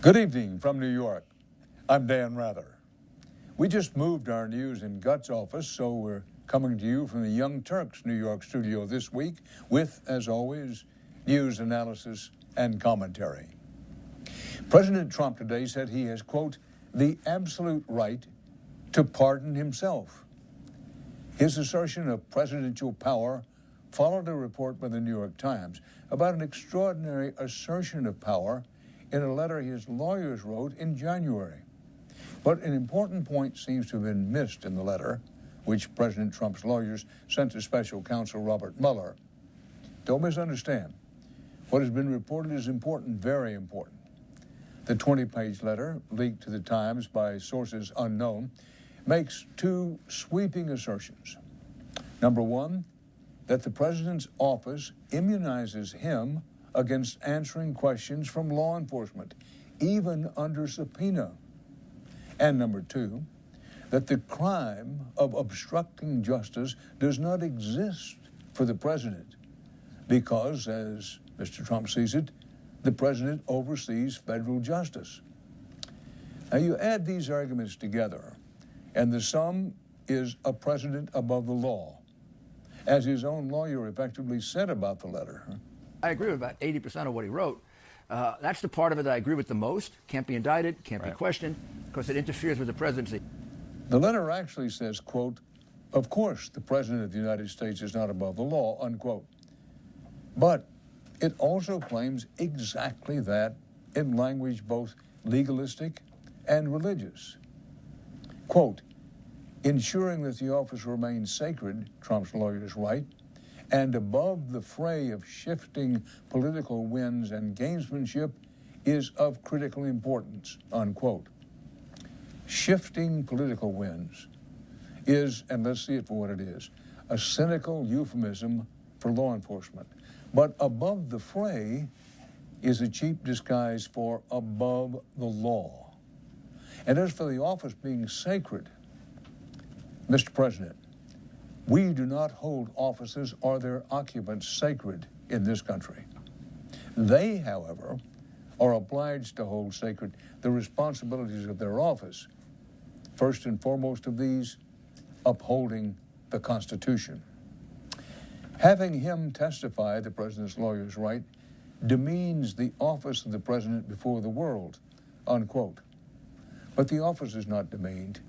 Good evening from New York. I'm Dan Rather. We just moved our News and Guts office, so we're coming to you from the Young Turks New York studio this week with, as always, news, analysis, and commentary. President Trump today said he has, quote, the absolute right to pardon himself. His assertion of presidential power followed a report by the New York Times about an extraordinary assertion of power in a letter his lawyers wrote in January. But an important point seems to have been missed in the letter, which President Trump's lawyers sent to special counsel Robert Mueller. Don't misunderstand. What has been reported is important, very important. The 20-page letter, leaked to the Times by sources unknown, makes two sweeping assertions. Number one, that the president's office immunizes him against answering questions from law enforcement, even under subpoena. And number two, that the crime of obstructing justice does not exist for the president because, as Mr. Trump sees it, the president oversees federal justice. Now you add these arguments together, and the sum is a president above the law, as his own lawyer effectively said about the letter. I agree with about 80% of what he wrote. That's the part of it that I agree with the most. Can't be indicted, can't be questioned, because it interferes with the presidency. The letter actually says, quote, of course the president of the United States is not above the law, unquote. But it also claims exactly that in language both legalistic and religious. Quote, ensuring that the office remains sacred, Trump's lawyers write, and above the fray of shifting political winds and gamesmanship is of critical importance, unquote. Shifting political winds is, and let's see it for what it is, a cynical euphemism for law enforcement. But above the fray is a cheap disguise for above the law. And as for the office being sacred, Mr. President, we do not hold offices or their occupants sacred in this country. They, however, are obliged to hold sacred the responsibilities of their office. First and foremost of these, upholding the Constitution. Having him testify, the president's lawyers write, demeans the office of the president before the world, unquote. But the office is not demeaned.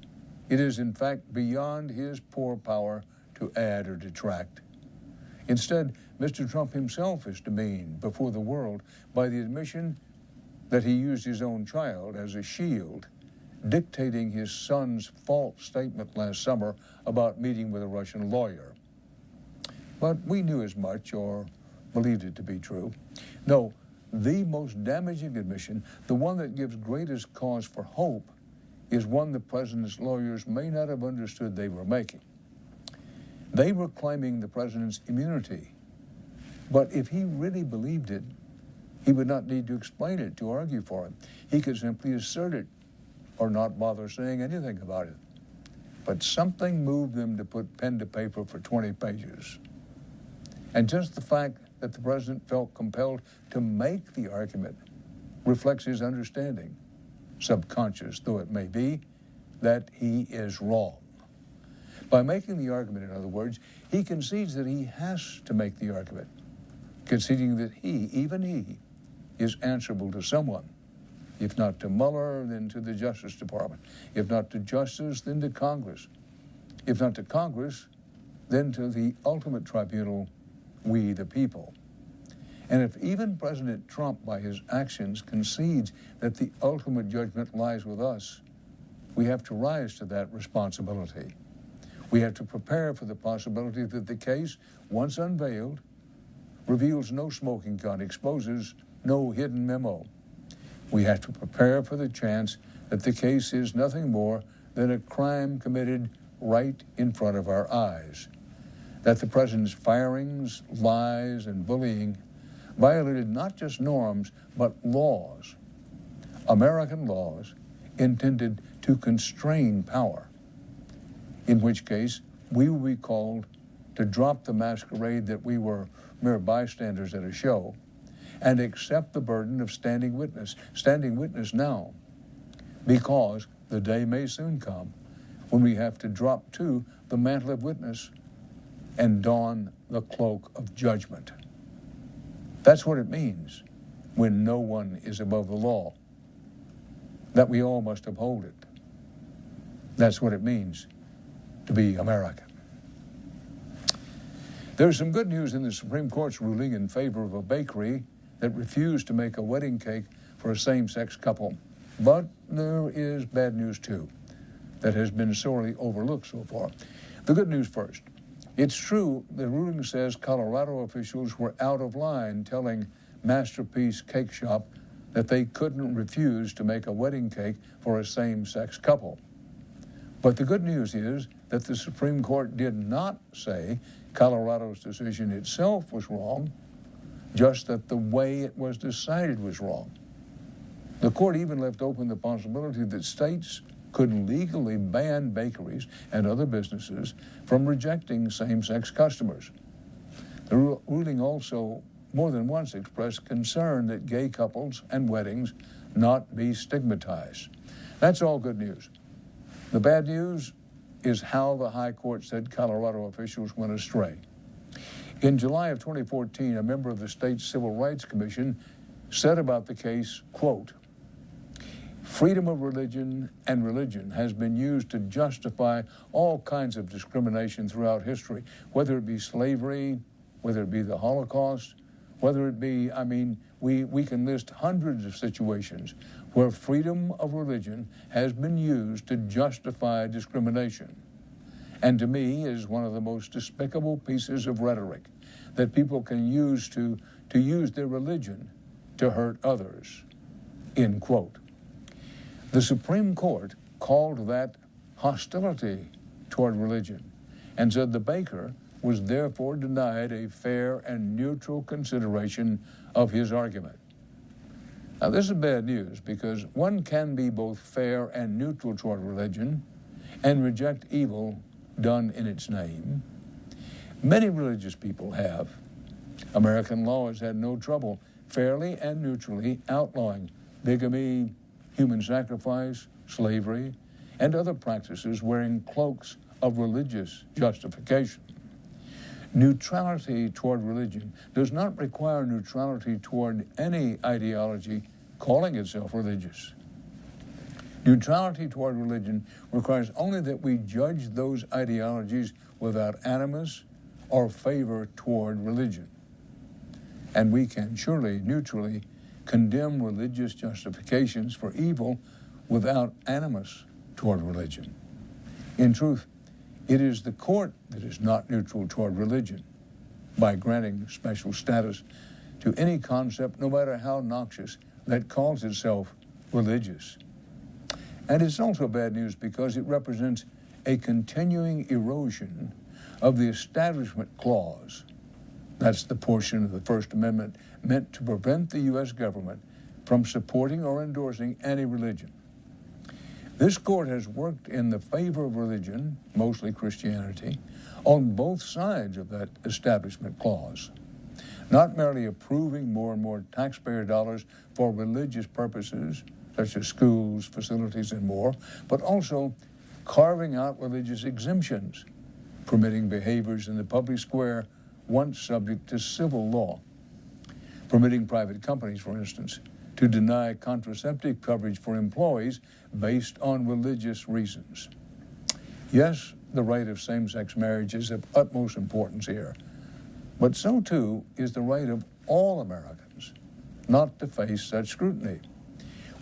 It is, in fact, beyond his poor power to add or detract. Instead, Mr. Trump himself is demeaned before the world by the admission that he used his own child as a shield, dictating his son's false statement last summer about meeting with a Russian lawyer. But we knew as much, or believed it to be true. No, the most damaging admission, the one that gives greatest cause for hope, is one the president's lawyers may not have understood they were making. They were claiming the president's immunity. But if he really believed it, he would not need to explain it, to argue for it. He could simply assert it or not bother saying anything about it. But something moved them to put pen to paper for 20 pages. And just the fact that the president felt compelled to make the argument reflects his understanding, subconscious though it may be, that he is wrong. By making the argument, in other words, he concedes that he has to make the argument, conceding that he, even he, is answerable to someone. If not to Mueller, then to the Justice Department. If not to Justice, then to Congress. If not to Congress, then to the ultimate tribunal, we the people. And if even President Trump, by his actions, concedes that the ultimate judgment lies with us, we have to rise to that responsibility. We have to prepare for the possibility that the case, once unveiled, reveals no smoking gun, exposes no hidden memo. We have to prepare for the chance that the case is nothing more than a crime committed right in front of our eyes, that the president's firings, lies, and bullying violated not just norms, but laws, American laws intended to constrain power, in which case we will be called to drop the masquerade that we were mere bystanders at a show and accept the burden of standing witness now, because the day may soon come when we have to drop to the mantle of witness and don the cloak of judgment. That's what it means when no one is above the law, that we all must uphold it. That's what it means to be American. There's some good news in the Supreme Court's ruling in favor of a bakery that refused to make a wedding cake for a same-sex couple. But there is bad news, too, that has been sorely overlooked so far. The good news first. It's true, the ruling says Colorado officials were out of line telling Masterpiece Cake Shop that they couldn't refuse to make a wedding cake for a same-sex couple. But the good news is that the Supreme Court did not say Colorado's decision itself was wrong, just that the way it was decided was wrong. The court even left open the possibility that states could legally ban bakeries and other businesses from rejecting same-sex customers. The ruling also more than once expressed concern that gay couples and weddings not be stigmatized. That's all good news. The bad news is how the High Court said Colorado officials went astray. In July of 2014, a member of the state's Civil Rights Commission said about the case, quote, "Freedom of religion and religion has been used to justify all kinds of discrimination throughout history, whether it be slavery, whether it be the Holocaust, whether it be, we can list hundreds of situations where freedom of religion has been used to justify discrimination. And to me is one of the most despicable pieces of rhetoric that people can use to use their religion to hurt others," end quote. The Supreme Court called that hostility toward religion and said the baker was therefore denied a fair and neutral consideration of his argument. Now, this is bad news because one can be both fair and neutral toward religion and reject evil done in its name. Many religious people have. American law has had no trouble fairly and neutrally outlawing bigamy, human sacrifice, slavery, and other practices wearing cloaks of religious justification. Neutrality toward religion does not require neutrality toward any ideology calling itself religious. Neutrality toward religion requires only that we judge those ideologies without animus or favor toward religion. And we can surely neutrally condemn religious justifications for evil without animus toward religion. In truth, it is the court that is not neutral toward religion by granting special status to any concept, no matter how noxious, that calls itself religious. And it's also bad news because it represents a continuing erosion of the Establishment Clause. That's the portion of the First Amendment meant to prevent the U.S. government from supporting or endorsing any religion. This court has worked in the favor of religion, mostly Christianity, on both sides of that Establishment Clause, not merely approving more and more taxpayer dollars for religious purposes, such as schools, facilities, and more, but also carving out religious exemptions, permitting behaviors in the public square once subject to civil law, permitting private companies, for instance, to deny contraceptive coverage for employees based on religious reasons. Yes, the right of same-sex marriage is of utmost importance here, but so too is the right of all Americans not to face such scrutiny.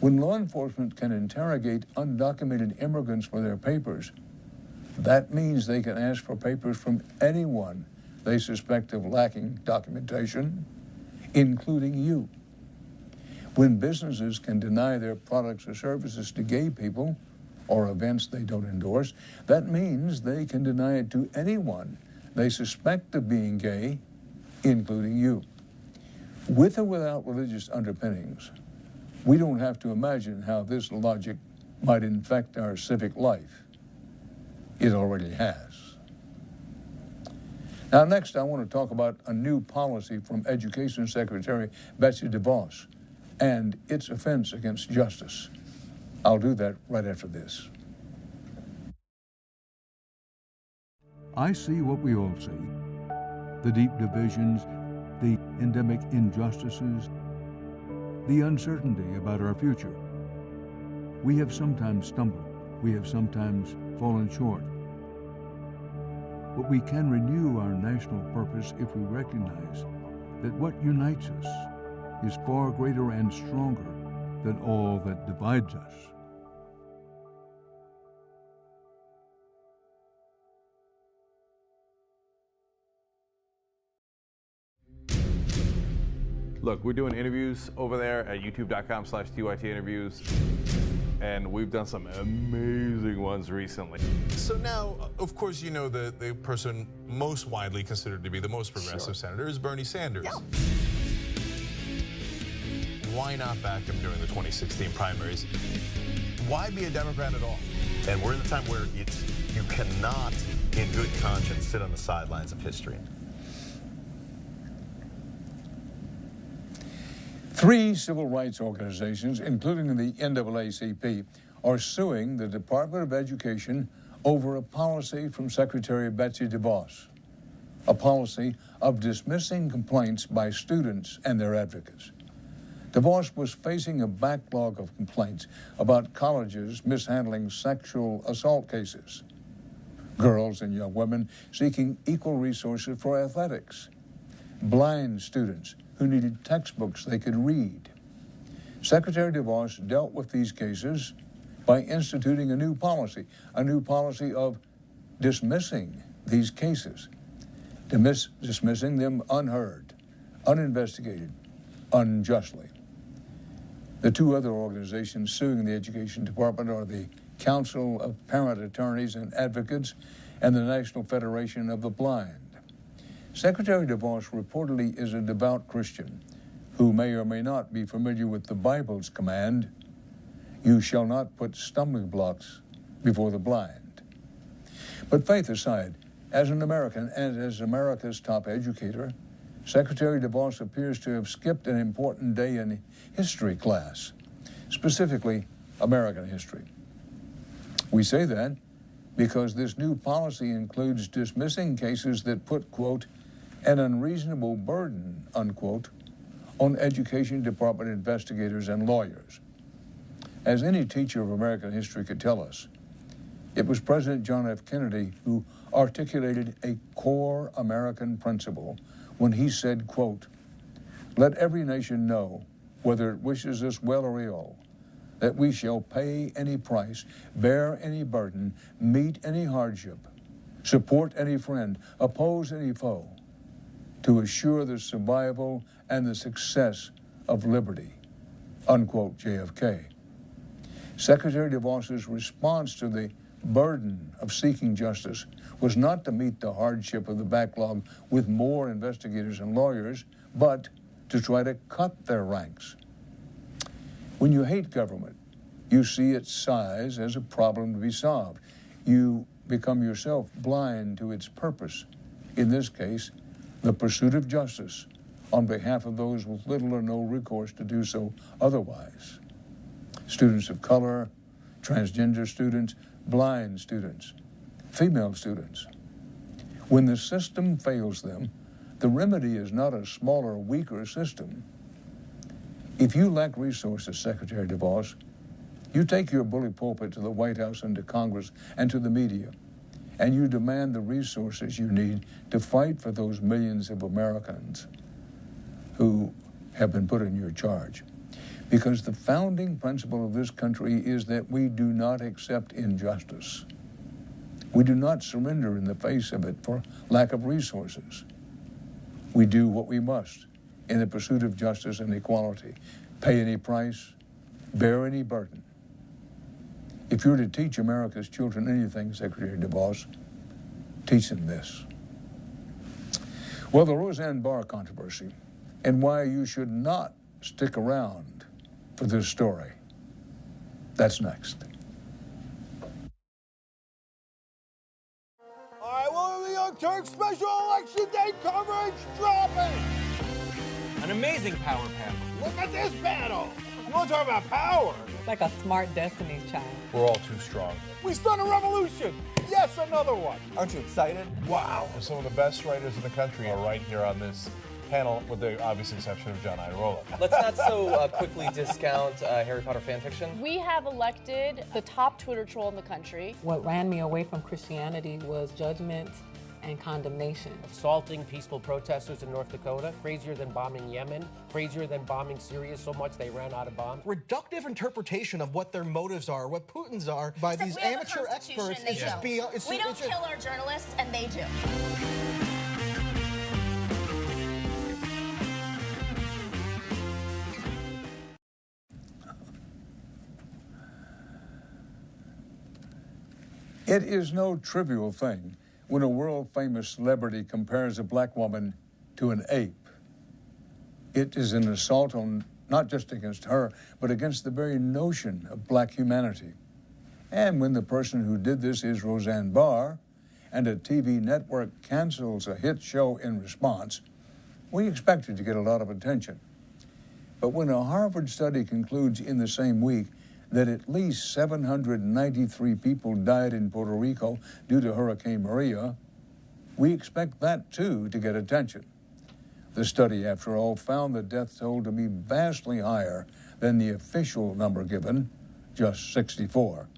When law enforcement can interrogate undocumented immigrants for their papers, that means they can ask for papers from anyone they suspect of lacking documentation, including you. When businesses can deny their products or services to gay people or events they don't endorse, that means they can deny it to anyone they suspect of being gay, including you. With or without religious underpinnings, we don't have to imagine how this logic might infect our civic life. It already has. Now, next, I want to talk about a new policy from Education Secretary Betsy DeVos and its offense against justice. I'll do that right after this. I see what we all see. The deep divisions, the endemic injustices, the uncertainty about our future. We have sometimes stumbled. We have sometimes fallen short. But we can renew our national purpose if we recognize that what unites us is far greater and stronger than all that divides us. Look, we're doing interviews over there at youtube.com/TYT interviews, and we've done some amazing ones recently. So now, of course, you know the person most widely considered to be the most progressive senator is Bernie Sanders. Yeah. Why not back him during the 2016 primaries? Why be a Democrat at all? And we're in a time where you cannot, in good conscience, sit on the sidelines of history. 3 civil rights organizations, including the NAACP, are suing the Department of Education over a policy from Secretary Betsy DeVos, a policy of dismissing complaints by students and their advocates. DeVos was facing a backlog of complaints about colleges mishandling sexual assault cases, girls and young women seeking equal resources for athletics, blind students who needed textbooks they could read. Secretary DeVos dealt with these cases by instituting a new policy of dismissing these cases, dismissing them unheard, uninvestigated, unjustly. The 2 other organizations suing the Education Department are the Council of Parent Attorneys and Advocates and the National Federation of the Blind. Secretary DeVos reportedly is a devout Christian who may or may not be familiar with the Bible's command, "You shall not put stumbling blocks before the blind." But faith aside, as an American and as America's top educator, Secretary DeVos appears to have skipped an important day in history class, specifically American history. We say that because this new policy includes dismissing cases that put, quote, an unreasonable burden, unquote, on Education Department investigators and lawyers. As any teacher of American history could tell us, it was President John F. Kennedy who articulated a core American principle when he said, quote, "Let every nation know, whether it wishes us well or ill, that we shall pay any price, bear any burden, meet any hardship, support any friend, oppose any foe, to assure the survival and the success of liberty," unquote, JFK. Secretary DeVos's response to the burden of seeking justice was not to meet the hardship of the backlog with more investigators and lawyers, but to try to cut their ranks. When you hate government, you see its size as a problem to be solved. You become yourself blind to its purpose, in this case, the pursuit of justice on behalf of those with little or no recourse to do so otherwise. Students of color, transgender students, blind students, female students. When the system fails them, the remedy is not a smaller, weaker system. If you lack resources, Secretary DeVos, you take your bully pulpit to the White House and to Congress and to the media, and you demand the resources you need to fight for those millions of Americans who have been put in your charge. Because the founding principle of this country is that we do not accept injustice. We do not surrender in the face of it for lack of resources. We do what we must in the pursuit of justice and equality. Pay any price, bear any burden. If you're to teach America's children anything, Secretary DeVos, teach them this. Well, the Roseanne Barr controversy and why you should not stick around for this story. That's next. All right, well, Turks special election day coverage dropping! An amazing power panel. Look at this panel! You want to talk about power? Like a smart Destiny's Child. We're all too strong. We start a revolution! Yes, another one! Aren't you excited? Wow! Some of the best writers in the country are right here on this panel, with the obvious exception of John Irola. Let's not so quickly discount Harry Potter fan fiction. We have elected the top Twitter troll in the country. What ran me away from Christianity was judgment and condemnation. Assaulting peaceful protesters in North Dakota, crazier than bombing Yemen, crazier than bombing Syria so much they ran out of bombs. Reductive interpretation of what their motives are, what Putin's are, by these amateur experts is just beyond. We don't kill our journalists, and they do. It is no trivial thing when a world-famous celebrity compares a black woman to an ape. It is an assault on not just against her, but against the very notion of black humanity. And when the person who did this is Roseanne Barr, and a TV network cancels a hit show in response, we expected to get a lot of attention. But when a Harvard study concludes in the same week that at least 793 people died in Puerto Rico due to Hurricane Maria, we expect that, too, to get attention. The study, after all, found the death toll to be vastly higher than the official number given, just 64.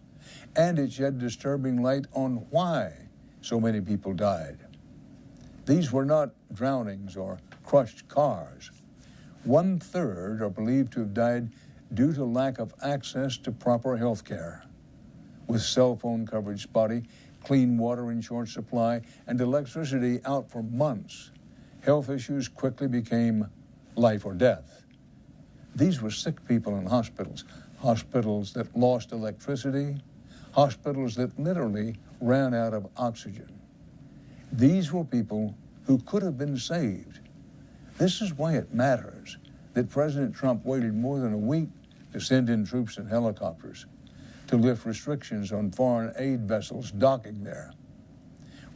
And it shed disturbing light on why so many people died. These were not drownings or crushed cars. 1/3 are believed to have died due to lack of access to proper health care. With cell phone coverage spotty, clean water in short supply, and electricity out for months, health issues quickly became life or death. These were sick people in hospitals, hospitals that lost electricity, hospitals that literally ran out of oxygen. These were people who could have been saved. This is why it matters that President Trump waited more than a week to send in troops and helicopters, to lift restrictions on foreign aid vessels docking there.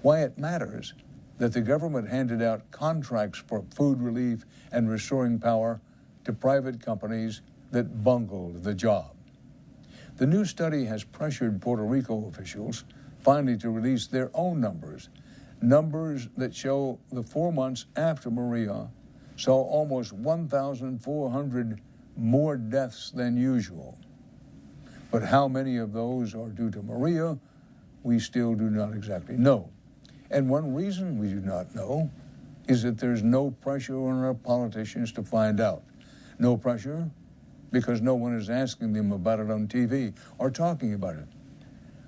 Why it matters that the government handed out contracts for food relief and restoring power to private companies that bungled the job. The new study has pressured Puerto Rico officials finally to release their own numbers that show the 4 months after Maria saw almost 1,400 more deaths than usual. But how many of those are due to Maria, we still do not exactly know. And one reason we do not know is that there's no pressure on our politicians to find out. No pressure because no one is asking them about it on TV or talking about it.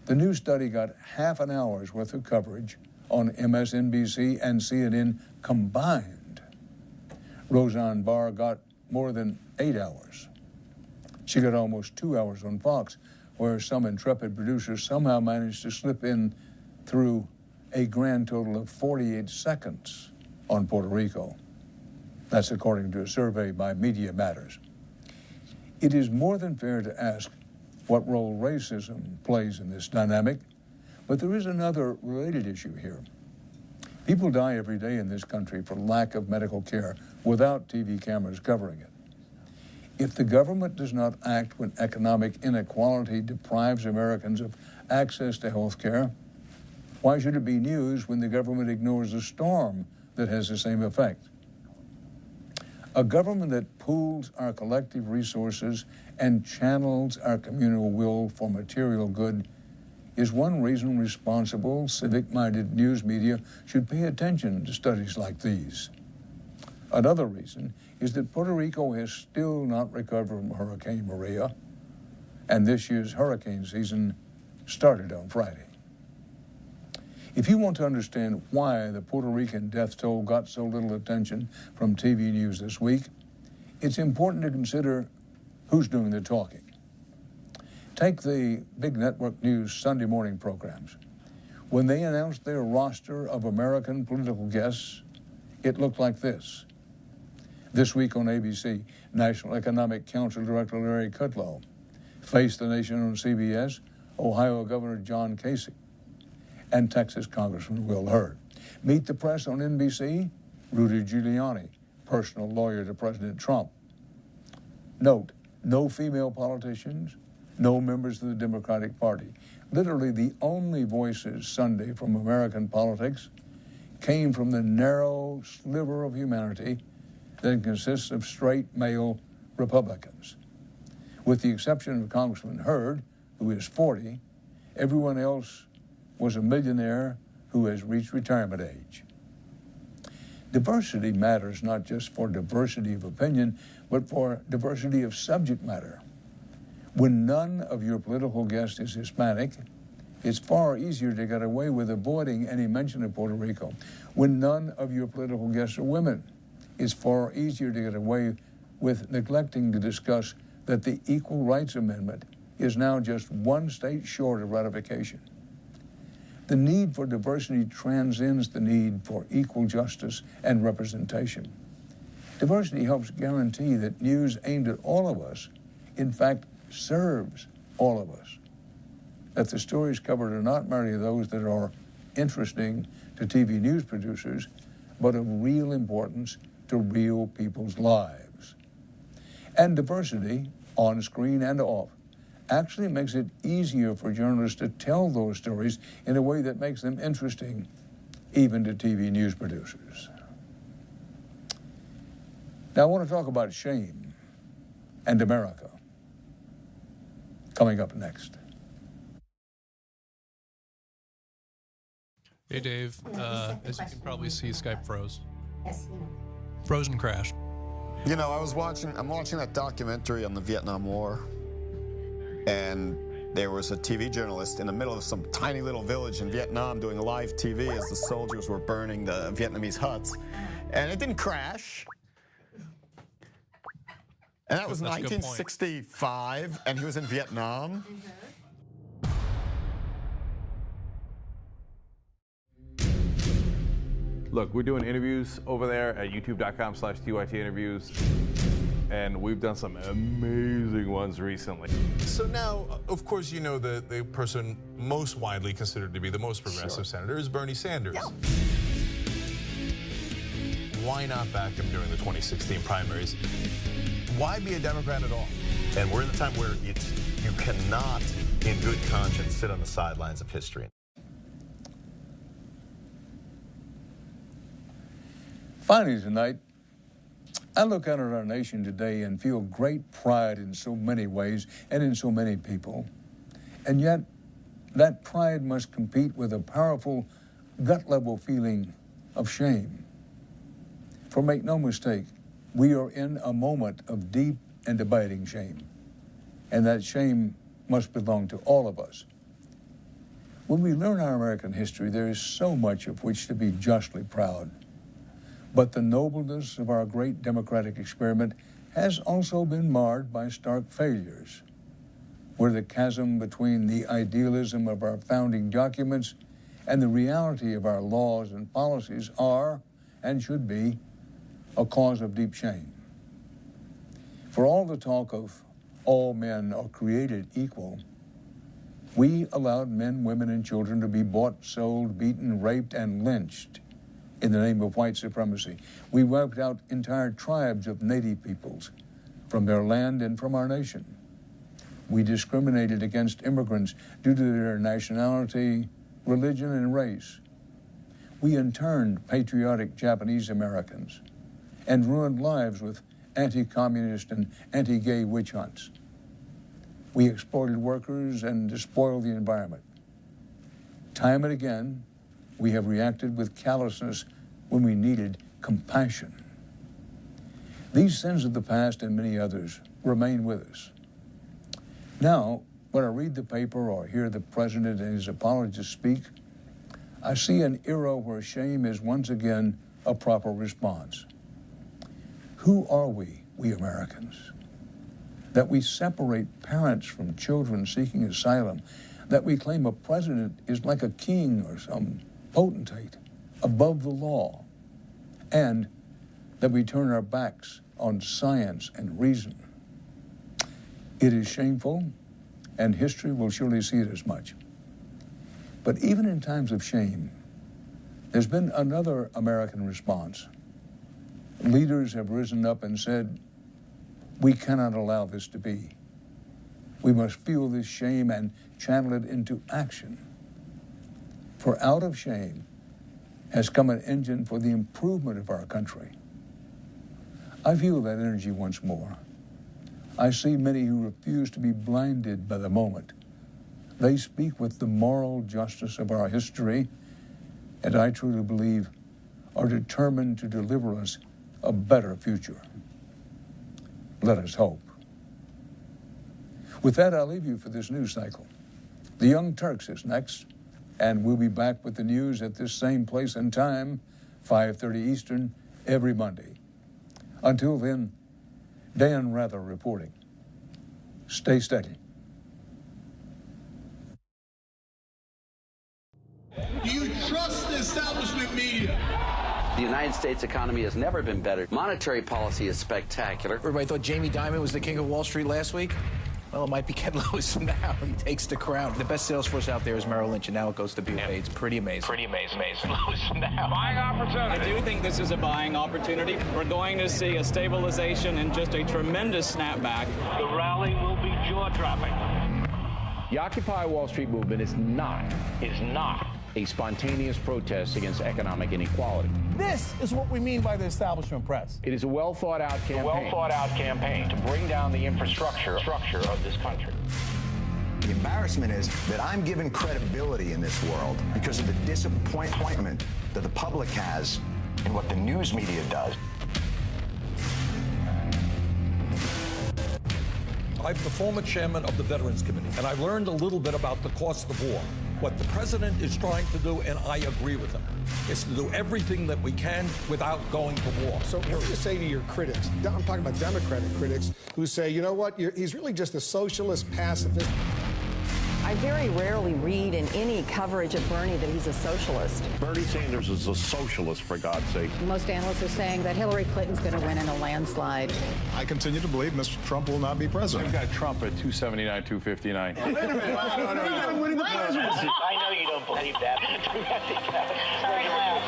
The new study got half an hour's worth of coverage on MSNBC and CNN combined. Roseanne Barr got more than 8 hours. She got almost 2 hours on Fox, where some intrepid producer somehow managed to slip in through a grand total of 48 seconds on Puerto Rico. That's according to a survey by Media Matters. It is more than fair to ask what role racism plays in this dynamic, but there is another related issue here. People die every day in this country for lack of medical care without TV cameras covering it. If the government does not act when economic inequality deprives Americans of access to health care, why should it be news when the government ignores a storm that has the same effect? A government that pools our collective resources and channels our communal will for material good is one reason responsible, civic-minded news media should pay attention to studies like these. Another reason is that Puerto Rico has still not recovered from Hurricane Maria, and this year's hurricane season started on Friday. If you want to understand why the Puerto Rican death toll got so little attention from TV news this week, it's important to consider who's doing the talking. Take the big network news Sunday morning programs. When they announced their roster of American political guests, it looked like this. This week on ABC, National Economic Council Director Larry Kudlow. Face the Nation on CBS, Ohio Governor John Kasich, and Texas Congressman Will Hurd. Meet the Press on NBC, Rudy Giuliani, personal lawyer to President Trump. Note, no female politicians, no members of the Democratic Party. Literally the only voices Sunday from American politics came from the narrow sliver of humanity that consists of straight male Republicans. With the exception of Congressman Hurd, who is 40, everyone else was a millionaire who has reached retirement age. Diversity matters not just for diversity of opinion, but for diversity of subject matter. When none of your political guests is Hispanic, it's far easier to get away with avoiding any mention of Puerto Rico. When none of your political guests are women, it's far easier to get away with neglecting to discuss that the Equal Rights Amendment is now just one state short of ratification. The need for diversity transcends the need for equal justice and representation. Diversity helps guarantee that news aimed at all of us, in fact, serves all of us. That the stories covered are not merely those that are interesting to TV news producers, but of real importance to real people's lives. And diversity, on screen and off, actually makes it easier for journalists to tell those stories in a way that makes them interesting, even to TV news producers. Now I want to talk about shame and America, coming up next. Hey Dave, as you can probably see, Skype froze. Frozen crashed. You know, I'm watching that documentary on the Vietnam War, and there was a TV journalist in the middle of some tiny little village in Vietnam doing live TV as the soldiers were burning the Vietnamese huts, and it didn't crash. And that was 1965, and he was in Vietnam. Look, we're doing interviews over there at youtube.com/TYT interviews, and we've done some amazing ones recently. So now, of course, you know the person most widely considered to be the most progressive senator is Bernie Sanders. Yeah. Why not back him during the 2016 primaries? Why be a Democrat at all? And we're in a time where you cannot, in good conscience, sit on the sidelines of history. Finally tonight, I look out at our nation today and feel great pride in so many ways and in so many people. And yet, that pride must compete with a powerful, gut-level feeling of shame. For make no mistake, we are in a moment of deep and abiding shame. And that shame must belong to all of us. When we learn our American history, there is so much of which to be justly proud. But the nobleness of our great democratic experiment has also been marred by stark failures, where the chasm between the idealism of our founding documents and the reality of our laws and policies are, and should be, a cause of deep shame. For all the talk of all men are created equal, we allowed men, women, and children to be bought, sold, beaten, raped, and lynched in the name of white supremacy. We wiped out entire tribes of native peoples from their land and from our nation. We discriminated against immigrants due to their nationality, religion, and race. We interned patriotic Japanese Americans and ruined lives with anti-communist and anti-gay witch hunts. We exploited workers and despoiled the environment. Time and again, we have reacted with callousness when we needed compassion. These sins of the past and many others remain with us. Now, when I read the paper or hear the president and his apologists speak, I see an era where shame is once again a proper response. Who are we Americans? That we separate parents from children seeking asylum, that we claim a president is like a king or some potentate above the law, and that we turn our backs on science and reason. It is shameful, and history will surely see it as much. But even in times of shame, There's been another American response. Leaders have risen up and said, we cannot allow this to be. We must feel this shame and channel it into action. For out of shame has come an engine for the improvement of our country. I feel that energy once more. I see many who refuse to be blinded by the moment. They speak with the moral justice of our history, and I truly believe are determined to deliver us a better future. Let us hope. With that, I'll leave you for this news cycle. The Young Turks is next, and we'll be back with the news at this same place and time, 5:30 Eastern, every Monday. Until then, Dan Rather reporting. Stay steady. Do you trust the establishment media? The United States economy has never been better. Monetary policy is spectacular. Everybody thought Jamie Dimon was the king of Wall Street last week. Well, it might be Ken Lewis now. He takes the crown. The best sales force out there is Merrill Lynch, and now it goes to BofA. It's pretty amazing. Pretty amazing. Lewis now. Buying opportunity. I do think this is a buying opportunity. We're going to see a stabilization and just a tremendous snapback. The rally will be jaw-dropping. The Occupy Wall Street movement is not a spontaneous protest against economic inequality. This is what we mean by the establishment press. It is a well-thought-out campaign. To bring down the infrastructure of this country. The embarrassment is that I'm given credibility in this world because of the disappointment that the public has in what the news media does. I'm the former chairman of the Veterans Committee, and I learned a little bit about the cost of war. What the president is trying to do, and I agree with him, is to do everything that we can without going to war. So what do you say to your critics? I'm talking about Democratic critics who say, you know what, he's really just a socialist pacifist. I very rarely read in any coverage of Bernie that he's a socialist. Bernie Sanders is a socialist, for God's sake. Most analysts are saying that Hillary Clinton's going to win in a landslide. I continue to believe Mr. Trump will not be president. We've got Trump at 279, 259. Wait a minute. I'm winning the presidency. I know you don't believe that. Sorry to laugh.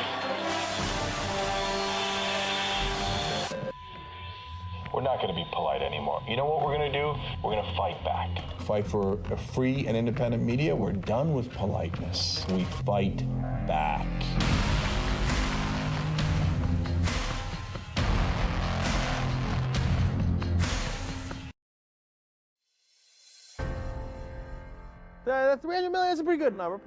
We're not going to be polite anymore. You know what we're going to do? We're going to fight back. Fight for a free and independent media. We're done with politeness. We fight back. That 300 million is a pretty good number.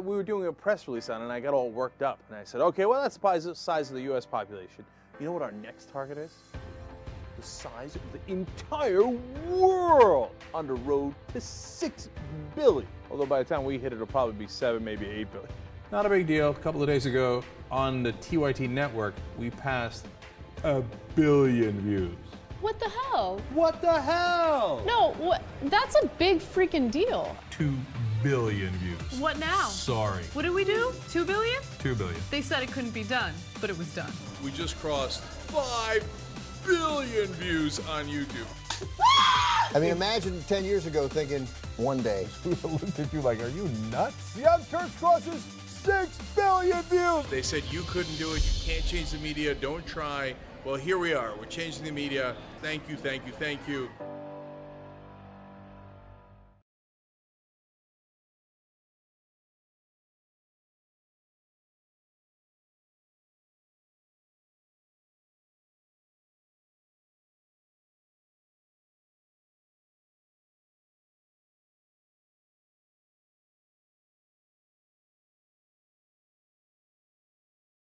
We were doing a press release on it, and I got all worked up. And I said, okay, well, that's the size of the U.S. population. You know what our next target is? The size of the entire world on the road to 6 billion. Although by the time we hit it, it'll probably be 7, maybe 8 billion. Not a big deal. A couple of days ago on the TYT network, we passed 1 billion views. What the hell? What the hell? No, that's a big freaking deal. 2 billion views. What now? Sorry. What did we do? 2 billion? 2 billion. They said it couldn't be done, but it was done. We just crossed 5 billion views on YouTube. I mean, imagine 10 years ago thinking, one day. People looked at you like, are you nuts? Young Turks crosses 6 billion views. They said you couldn't do it. You can't change the media. Don't try. Well, here we are. We're changing the media. Thank you, thank you, thank you.